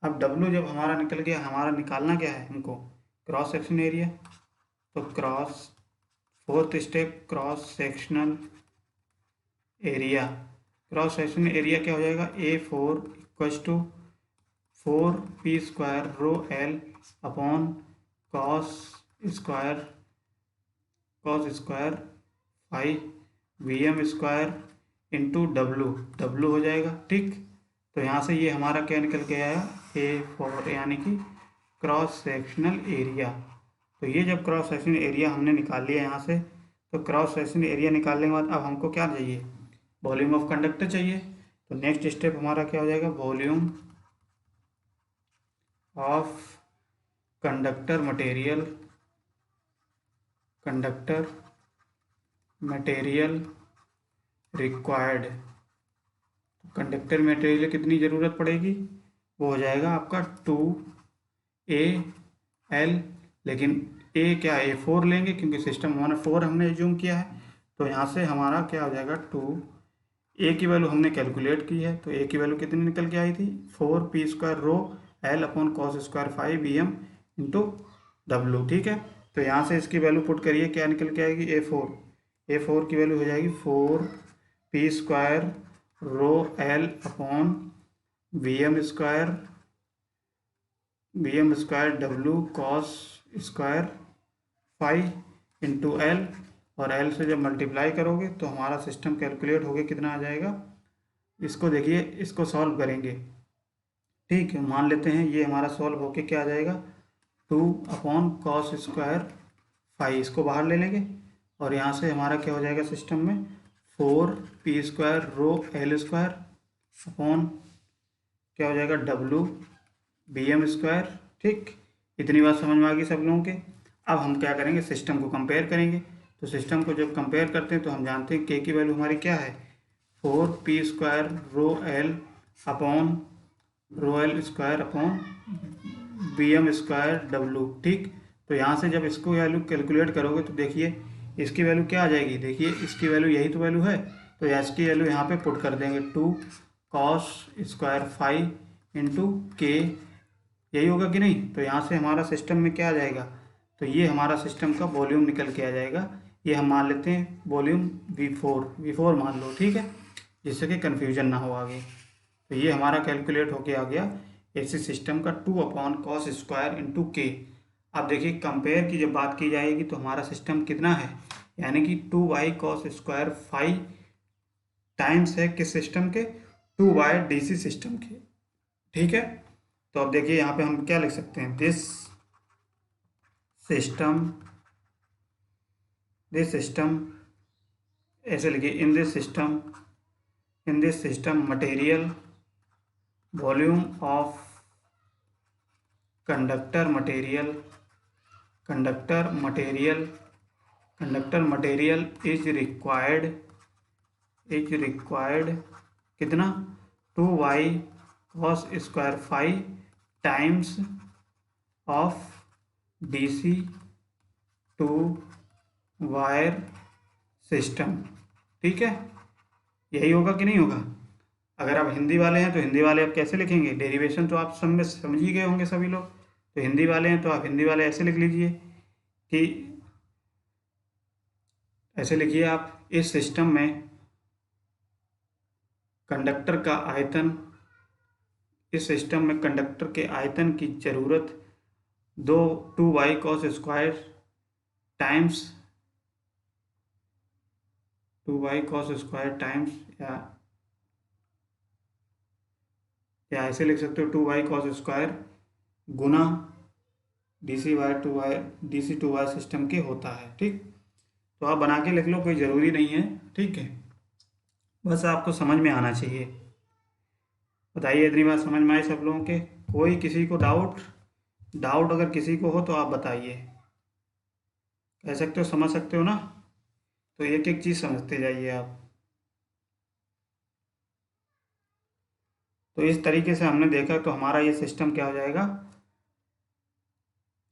अब डब्लू जब हमारा निकल गया, हमारा निकालना क्या है हमको, क्रॉस सेक्शन एरिया। तो cross, fourth step cross sectional area. Cross section area क्या हो जाएगा, A four equals to four P square rho L upon cos square, cos square five V M square into W, W हो जाएगा। ठीक, तो यहाँ से ये हमारा क्या निकल के आया, ए फोर, यानी कि क्रॉस सेक्शनल एरिया। तो ये जब क्रॉस सेक्शनल एरिया हमने निकाल लिया यहाँ से, तो क्रॉस सेक्शनल एरिया निकालने के बाद अब हमको क्या चाहिए, वॉल्यूम ऑफ कंडक्टर चाहिए। तो नेक्स्ट स्टेप हमारा क्या हो जाएगा, volume of conductor material conductor material required. Conductor material कितनी ज़रूरत पड़ेगी, वो हो जाएगा आपका 2AL, लेकिन ए क्या A4 लेंगे क्योंकि सिस्टम 1/4 हमने एज्यूम किया है। तो यहाँ से हमारा क्या हो जाएगा, 2A की वैल्यू हमने कैलकुलेट की है, तो A की वैल्यू कितनी निकल के आई थी, 4p² रो L upon cos square 5Bm into W। ठीक है, तो यहाँ से इसकी वैल्यू पुट करिए, क्या निकल के आएगी, A4 की वैल्यू हो जाएगी 4p² रो L upon Bm² W cos square 5 into L, और L से जब मल्टीप्लाई करोगे तो हमारा सिस्टम कैलकुलेट होके कितना आ जाएगा। इसको देखिए, इसको सॉल्व करेंगे, ठीक है, मान लेते हैं ये हमारा सॉल्व होके क्या आ जाएगा, 2/cos स्क्वायर 5, इसको बाहर ले लेंगे और यहाँ से हमारा क्या हो जाएगा सिस्टम में, 4p² रो L² अपॉन क्या हो जाएगा, W Bm²। ठीक, इतनी बात समझ में आ गई सब लोगों के। अब हम क्या करेंगे, सिस्टम को कंपेयर करेंगे। तो सिस्टम को जब कंपेयर करते हैं तो हम जानते हैं के की वैल्यू हमारी क्या है, 4p² रो L अपॉन Bm² W। ठीक, तो यहाँ से जब इसको वैल्यू कैलकुलेट करोगे तो देखिए इसकी वैल्यू क्या आ जाएगी, देखिए इसकी वैल्यू यही तो वैल्यू है, तो इसकी वैल्यू यहाँ पे पुट कर देंगे, 2cos स्क्वायर 5 इंटू के, यही होगा कि नहीं। तो यहाँ से हमारा सिस्टम में क्या आ जाएगा, तो ये हमारा सिस्टम का वॉल्यूम निकल के आ जाएगा। ये हम मान लेते हैं वॉल्यूम V4 मान लो, ठीक है, जिससे कि कन्फ्यूजन ना हो आगे। तो ये हमारा कैलकुलेट होके आ गया एसी सिस्टम का 2/cos स्क्वायर इंटू के। अब देखिए कंपेयर की जब बात की जाएगी तो हमारा सिस्टम कितना है, यानी कि 2/cos स्क्वायर 5 टाइम्स है किस सिस्टम के, 2/DC सिस्टम के। ठीक है, तो अब देखिए यहाँ पे हम क्या लिख सकते हैं, दिस सिस्टम ऐसे लिखिए, in this system material volume of conductor material is required कितना, 2/cos square 5 times of DC two wire system. ठीक है, यही होगा कि नहीं होगा। अगर आप हिंदी वाले हैं तो हिंदी वाले आप कैसे लिखेंगे, डेरिवेशन तो आप समझ ही गए होंगे सभी लोग। तो हिंदी वाले हैं तो आप हिंदी वाले ऐसे लिख लीजिए कि ऐसे लिखिए आप, इस सिस्टम में कंडक्टर का आयतन, इस सिस्टम में कंडक्टर के आयतन की ज़रूरत 2/cos square times 2/cos square times, या ऐसे लिख सकते हो 2/cos स्क्वायर गुना DC टू वाई सिस्टम के होता है। ठीक, तो आप बना के लिख लो, कोई ज़रूरी नहीं है, ठीक है, बस आपको समझ में आना चाहिए। बताइए इतनी बात समझ में आई सब लोगों के, कोई किसी को डाउट अगर किसी को हो तो आप बताइए, कह सकते हो, समझ सकते हो ना। तो एक एक चीज़ समझते जाइए आप। तो इस तरीके से हमने देखा, तो हमारा ये सिस्टम क्या हो जाएगा,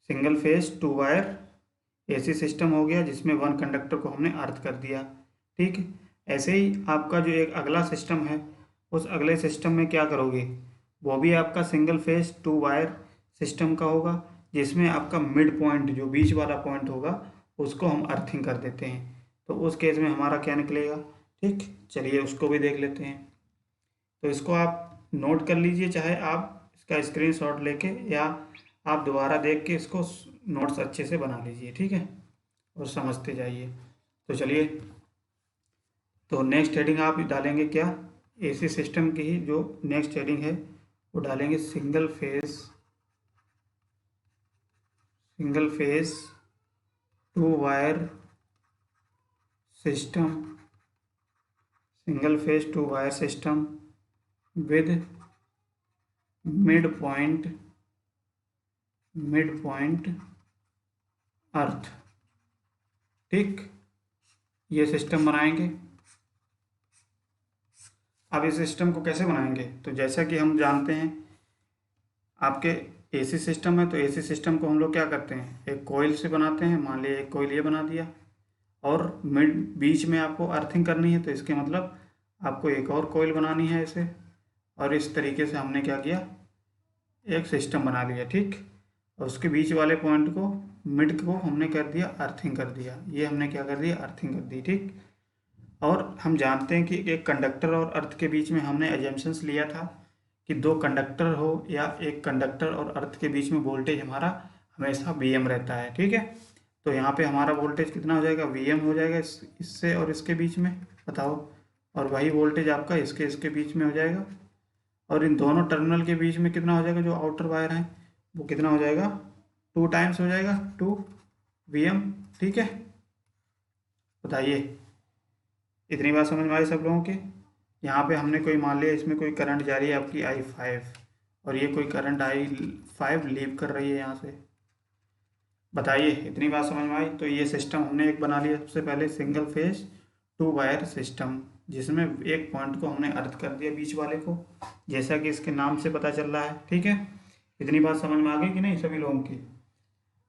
single phase 2 wire AC system हो गया, जिसमें 1 कंडक्टर को हमने अर्थ कर दिया। ठीक, ऐसे ही आपका जो एक अगला सिस्टम है, उस अगले सिस्टम में क्या करोगे, वो भी आपका सिंगल फेज 2 वायर सिस्टम का होगा, जिसमें आपका मिड पॉइंट जो बीच वाला पॉइंट होगा उसको हम अर्थिंग कर देते हैं। तो उस केस में हमारा क्या निकलेगा। ठीक, चलिए उसको भी देख लेते हैं। तो इसको आप नोट कर लीजिए, चाहे आप इसका स्क्रीनशॉट लेके या आप दोबारा देख के इसको नोट्स अच्छे से बना लीजिए, ठीक है, और समझते जाइए। तो चलिए, तो नेक्स्ट हेडिंग आप डालेंगे क्या, AC सिस्टम की ही जो नेक्स्ट हेडिंग है वो डालेंगे single phase 2 wire system with mid point अर्थ। ठीक, ये सिस्टम बनाएंगे। अब इस सिस्टम को कैसे बनाएंगे, तो जैसा कि हम जानते हैं आपके एसी सिस्टम है, तो एसी सिस्टम को हम लोग क्या करते हैं, एक कोयल से बनाते हैं। मान लिया एक कोयल ये बना दिया और मिड बीच में आपको अर्थिंग करनी है, तो इसके मतलब आपको एक और कोयल बनानी है ऐसे। और इस तरीके से हमने क्या किया, एक सिस्टम बना लिया। ठीक, और उसके बीच वाले पॉइंट को, मिड को हमने कर दिया अर्थिंग कर दिया। ये हमने क्या कर दिया, अर्थिंग कर दी। ठीक, और हम जानते हैं कि एक कंडक्टर और अर्थ के बीच में हमने एजम्पशंस लिया था कि दो कंडक्टर हो या एक कंडक्टर और अर्थ के बीच में वोल्टेज हमारा हमेशा Vm रहता है। ठीक है, तो यहाँ पे हमारा वोल्टेज कितना हो जाएगा, Vm हो जाएगा इससे और इसके बीच में, बताओ। और वही वोल्टेज आपका इसके बीच में हो जाएगा। और इन दोनों टर्मिनल के बीच में कितना हो जाएगा, जो आउटर वायर है वो कितना हो जाएगा, 2 टाइम्स हो जाएगा, 2 Vm। ठीक है, बताइए, इतनी बात समझ में आई सब लोगों के। यहाँ पे हमने कोई मान लिया इसमें कोई करंट जा रही है आपकी I5 और ये कोई करंट I5 लीव कर रही है यहाँ से। बताइए, इतनी बात समझ में आई। तो ये सिस्टम हमने एक बना लिया सबसे पहले, सिंगल फेज 2 वायर सिस्टम, जिसमें एक पॉइंट को हमने अर्थ कर दिया बीच वाले को, जैसा कि इसके नाम से पता चल रहा है। ठीक है, इतनी बात समझ में आ गई कि नहीं सभी लोगों की।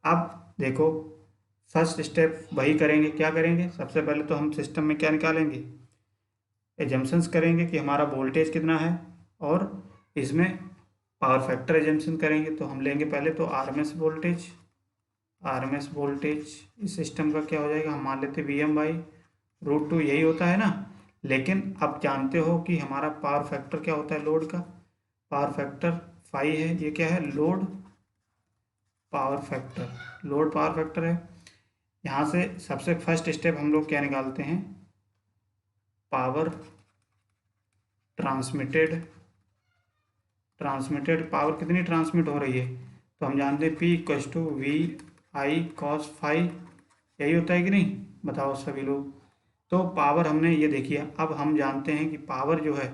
अब देखो, फर्स्ट स्टेप वही करेंगे। क्या करेंगे, सबसे पहले तो हम सिस्टम में क्या निकालेंगे, एजम्पशंस करेंगे कि हमारा वोल्टेज कितना है, और इसमें पावर फैक्टर एजम्पशन करेंगे। तो हम लेंगे पहले तो आरएमएस वोल्टेज। आरएमएस वोल्टेज इस सिस्टम का क्या हो जाएगा, हम मान लेते Vm/√2, यही होता है ना। लेकिन आप जानते हो कि हमारा पावर फैक्टर क्या होता है, लोड का पावर फैक्टर फाई है। ये क्या है, load power factor, load power factor है। यहाँ से सबसे फर्स्ट स्टेप हम लोग क्या निकालते हैं, पावर ट्रांसमिटेड पावर कितनी ट्रांसमिट हो रही है, तो हम जानते हैं P = VI cos∅, यही होता है कि नहीं, बताओ सभी लोग। तो पावर हमने ये देखिए, अब हम जानते हैं कि पावर जो है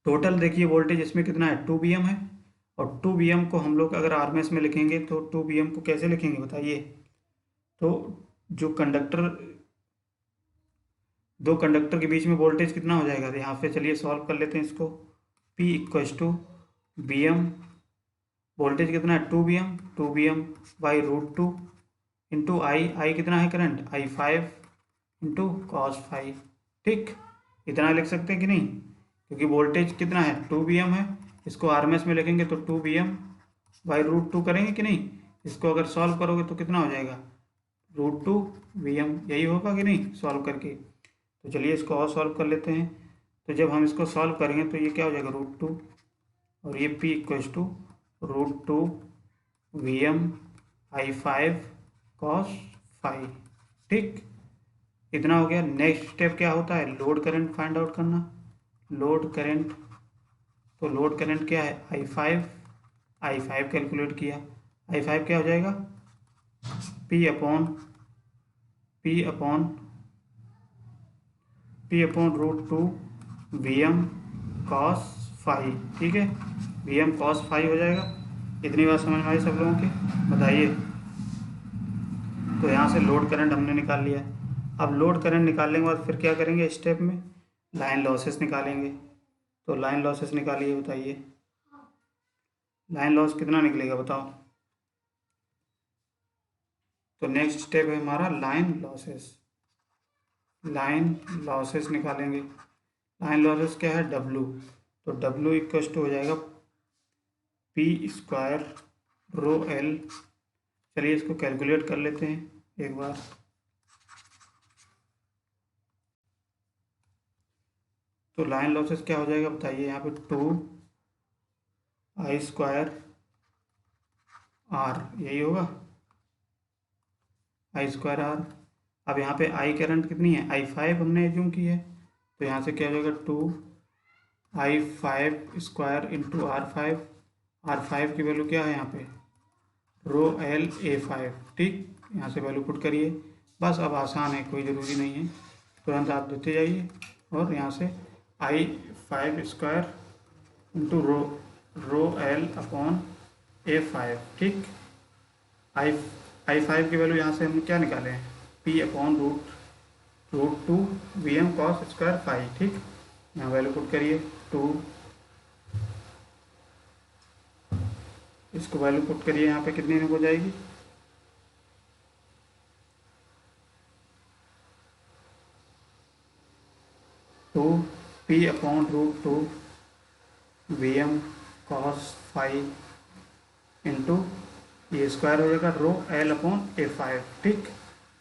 टोटल, देखिए वोल्टेज इसमें कितना है, 2 Vm है। और 2 Vm को हम लोग अगर आरएमएस में लिखेंगे तो 2 Vm को कैसे लिखेंगे बताइए। तो जो कंडक्टर, दो कंडक्टर के बीच में वोल्टेज कितना हो जाएगा, तो यहाँ पे चलिए सॉल्व कर लेते हैं इसको। P = Vm, वोल्टेज कितना है 2 Vm, 2 Vm/√2 इंटू आई कितना है करंट, I5 इंटू cos∅। ठीक, इतना लिख सकते हैं कि नहीं, क्योंकि वोल्टेज कितना है 2 Vm है। इसको आरएमएस में लिखेंगे तो 2 Vm/√2 करेंगे कि नहीं। इसको अगर सॉल्व करोगे तो कितना हो जाएगा, √2 Vm, यही होगा कि नहीं सॉल्व करके। तो चलिए इसको और सॉल्व कर लेते हैं। तो जब हम इसको सॉल्व करेंगे तो ये क्या हो जाएगा, √2, और ये P = √2 Vm I5 cos∅। ठीक, इतना हो गया। नेक्स्ट स्टेप क्या होता है, लोड करंट फाइंड आउट करना। लोड करंट, तो लोड करंट क्या है, I5 कैलकुलेट किया। I5 क्या हो जाएगा, P/√2 Vm cos∅। ठीक है, Vm cos∅ हो जाएगा। इतनी बात समझ में आई सब लोगों की, बताइए। तो यहाँ से लोड करंट हमने निकाल लिया। अब लोड करंट निकालने के बाद फिर क्या करेंगे, स्टेप में लाइन लॉसेस निकालेंगे। तो लाइन लॉसेस निकालिए, बताइए लाइन लॉस कितना निकलेगा बताओ। तो नेक्स्ट स्टेप है हमारा लाइन लॉसेस निकालेंगे। लाइन लॉसेस क्या है, W। तो W = हो जाएगा P²ρl। चलिए इसको कैलकुलेट कर लेते हैं एक बार। तो लाइन लॉसेस क्या हो जाएगा बताइए, यहाँ पे 2I²R, यही होगा I²R। अब यहाँ पे I करंट कितनी है, I5 हमने एज्यूम की है। तो यहाँ से क्या हो जाएगा, 2I5² इंटू R5 की वैल्यू क्या है यहाँ पे, ρLA5। ठीक, यहाँ से वैल्यू पुट करिए बस। अब आसान है, कोई ज़रूरी नहीं है, तुरंत आप देते जाइए। और यहाँ से I5² इंटू ρL/A5। ठीक, I5 की वैल्यू यहाँ से हम क्या निकाले हैं, P upon root two V M cos square phi. ठीक, यहाँ वैल्यू पुट करिए 2, इसको वैल्यू पुट करिए यहाँ पे कितनी हो जाएगी, 2 P upon root two V M cos phi into ये स्क्वायर हो जाएगा rho L upon A five. ठीक,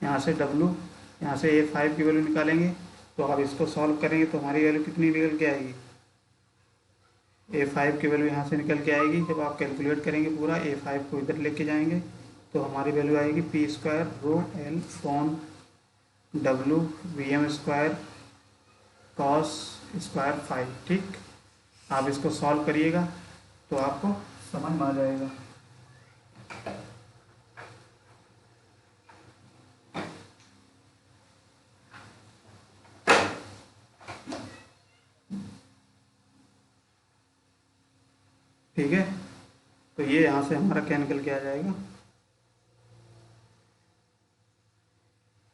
यहाँ से डब्लू, यहाँ से ए फाइव की वैल्यू निकालेंगे, तो अब इसको सॉल्व करेंगे तो हमारी वैल्यू कितनी निकल के आएगी, ए फाइव की वैल्यू यहाँ से निकल के आएगी। जब आप कैलकुलेट करेंगे पूरा ए फाइव को इधर लेके जाएंगे तो हमारी वैल्यू आएगी P square rho L upon W V M square cos square five. ठीक, आप इसको सॉल्व करिएगा तो आपको समझ में आ जाएगा। ठीक है, तो ये यहाँ से हमारा क्या निकल के आ जाएगा,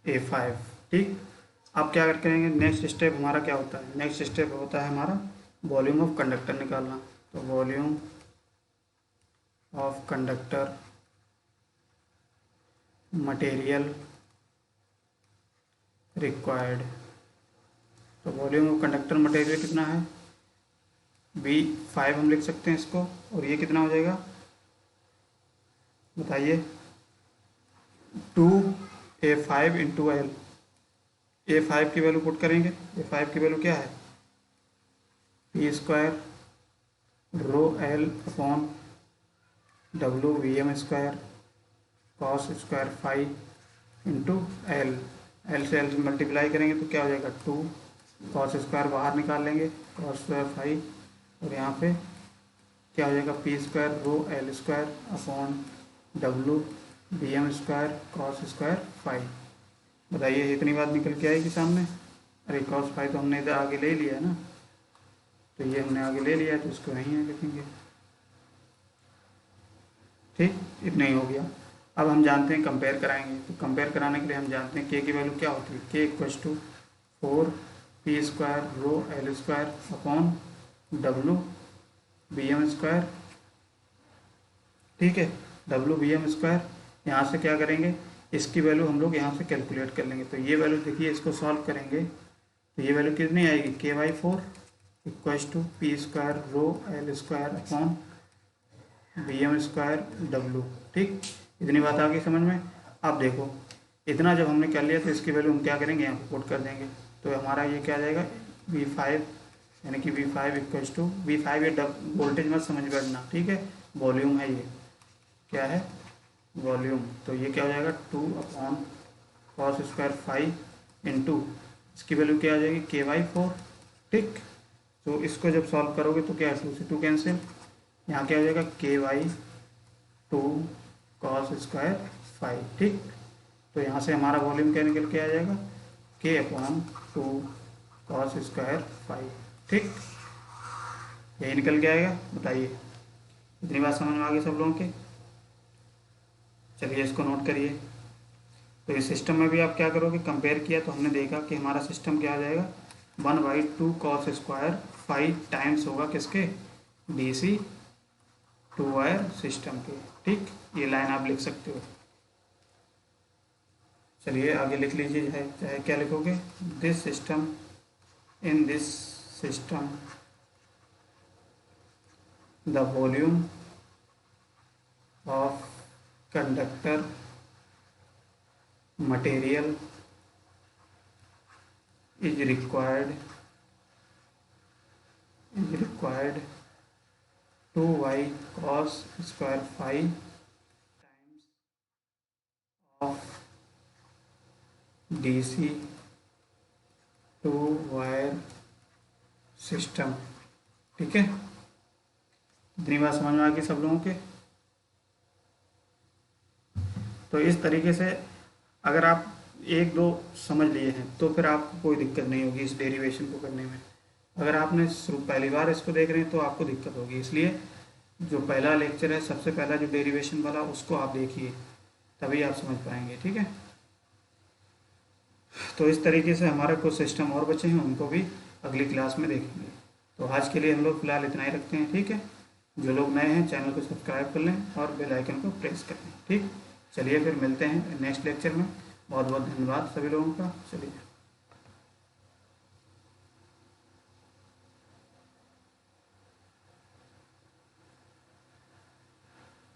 A5। ठीक, अब क्या करेंगे, नेक्स्ट स्टेप हमारा क्या होता है, नेक्स्ट स्टेप होता है हमारा वॉल्यूम ऑफ कंडक्टर निकालना। तो volume of conductor material required. तो वॉल्यूम ऑफ कंडक्टर मटेरियल कितना है, V5 हम लिख सकते हैं इसको, और ये कितना हो जाएगा बताइए, 2A5 इंटू एल। A5 की वैल्यू पुट करेंगे, A5 की वैल्यू क्या है, P square rho L upon W V M square cos square five into L. L से एल मल्टीप्लाई करेंगे तो क्या हो जाएगा, 2 कॉस स्क्वायर बाहर निकाल लेंगे, कॉस स्क्वायर फाइव, और यहाँ पे क्या हो जाएगा, P square rho L square upon W V M square cos square five. बताइए इतनी बात निकल के आएगी सामने। अरे कॉस फाइव तो हमने इधर आगे ले लिया है ना, तो ये हमने आगे ले लिया है तो इसको नहीं है लिखेंगे। ठीक, इतना ही हो गया। अब हम जानते हैं कंपेयर कराएंगे, तो कंपेयर कराने के लिए हम जानते हैं के की वैल्यू क्या होती है, K equals to 4 P square rho L square upon W V M square. ठीक है, डब्लू बी एम स्क्वायर, यहाँ से क्या करेंगे, इसकी वैल्यू हम लोग यहाँ से कैलकुलेट कर लेंगे। तो ये वैल्यू देखिए, इसको सॉल्व करेंगे तो ये वैल्यू कितनी आएगी, Ky4 equals to P square rho L square upon V M square W. ठीक, इतनी बात आ गई समझ में। अब देखो इतना जब हमने कर लिया तो इसकी वैल्यू हम क्या करेंगे, यहाँ पे पुट कर देंगे। तो हमारा ये क्या आ जाएगा, V5 यानी कि V5 इक्वल्स टू V5, ये वोल्टेज मत समझ बैठना। ठीक है, वॉल्यूम है, ये क्या है, वॉल्यूम। तो ये क्या हो जाएगा, 2 upon cos square five into इसकी वैल्यू क्या आ जाएगी, Ky4। ठीक, तो इसको जब सॉल्व करोगे तो क्या है, 2 से 2 कैंसिल, यहाँ क्या हो जाएगा, Ky2 कॉस स्क्वायर फाइव। ठीक, तो यहाँ से हमारा वॉल्यूम क्या निकल के आ जाएगा, K upon 2 cos square five. ठीक, यही निकल के आएगा। बताइए इतनी बात समझ में आ गई सब लोगों के। चलिए इसको नोट करिए। तो इस सिस्टम में भी आप क्या करोगे, कंपेयर किया तो हमने देखा कि हमारा सिस्टम क्या आ जाएगा, 1/2 कॉस स्क्वायर फाइव टाइम्स होगा किसके, DC 2 वायर सिस्टम के। ठीक, ये लाइन आप लिख सकते हो। चलिए आगे लिख लीजिए, चाहे क्या लिखोगे, this system, in this system the volume of conductor material is required 2y cos square phi times of DC 2 wire system. ठीक है, इतनी बात समझ में आ गई सब लोगों के। तो इस तरीके से अगर आप एक दो समझ लिए हैं तो फिर आपको कोई दिक्कत नहीं होगी इस डेरिवेशन को करने में। अगर आपने पहली बार इसको देख रहे हैं तो आपको दिक्कत होगी, इसलिए जो पहला लेक्चर है सबसे पहला जो डेरिवेशन वाला उसको आप देखिए, तभी आप समझ पाएंगे। ठीक है। तो इस तरीके से हमारे कुछ सिस्टम और बचे हैं, उनको भी अगली क्लास में देखेंगे। तो आज के लिए हम लोग फिलहाल इतना ही रखते हैं, ठीक है। जो लोग नए हैं चैनल को सब्सक्राइब कर लें और बेल आइकन को प्रेस कर लें, ठीक। चलिए फिर मिलते हैं नेक्स्ट लेक्चर में। बहुत बहुत धन्यवाद सभी लोगों का। चलिए।